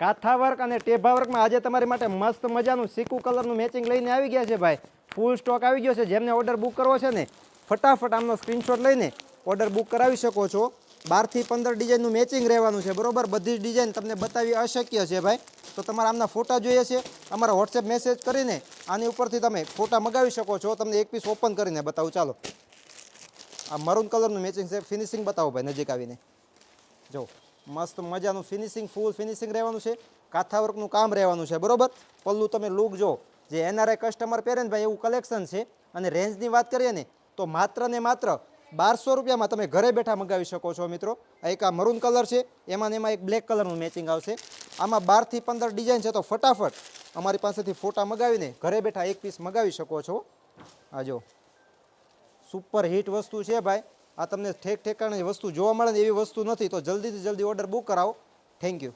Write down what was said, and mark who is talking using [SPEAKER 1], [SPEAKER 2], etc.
[SPEAKER 1] કાથા work અને ટેભા વર્કમાં આજે તમારી માટે મસ્ત મજાનું સિકુ કલરનું મેચિંગ લઈને આવી ગયા છે ભાઈ. ફૂલ સ્ટોક આવી ગયો છે. જેમને ઓર્ડર બુક કરવો છે ને ફટાફટ આમનો સ્ક્રીનશોટ લઈને ઓર્ડર બુક કરાવી શકો છો. 12 થી 15 ડિઝાઇનનું મેચિંગ રહેવાનું છે બરોબર. બધી જ ડિઝાઇન તમને બતાવી અશક્ય છે ભાઈ. તો તમારે આમના ફોટા જોઈએ છે અમારા વોટ્સએપ મેસેજ કરીને આની ઉપરથી તમે ફોટા મગાવી શકો છો. તમને એક પીસ ઓપન કરીને બતાવું ચાલો. આ મરૂન કલરનું મેચિંગ છે. ફિનિશિંગ બતાવો ભાઈ નજીક આવીને. જો મસ્ત મજાનું ફિનિશિંગ ફૂલ ફિનિશિંગ રહેવાનું છે. કાથા વર્કનું કામ રહેવાનું છે બરોબર. પલ્લું તમે લુક જો જે એનઆરઆઈ કસ્ટમર પહેરે ને ભાઈ એવું કલેક્શન છે. અને રેન્જની વાત કરીએ ને તો માત્ર ને માત્ર 1200 રૂપિયામાં તમે ઘરે બેઠા મગાવી શકો છો મિત્રો. એક આ મરૂન કલર છે એમાં ને એમાં એક બ્લેક કલરનું મેચિંગ આવશે. આમાં 12 થી 15 ડિઝાઇન છે તો ફટાફટ અમારી પાસેથી ફોટા મગાવીને ઘરે બેઠા એક પીસ મગાવી શકો છો. આ જો સુપર હિટ વસ્તુ છે ભાઈ. આ તમને ઠેક ઠેકાણે વસ્તુ જોવા મળે ને એવી વસ્તુ નથી. તો જલ્દીથી જલ્દી ઓર્ડર બુક કરાવો. Thank you.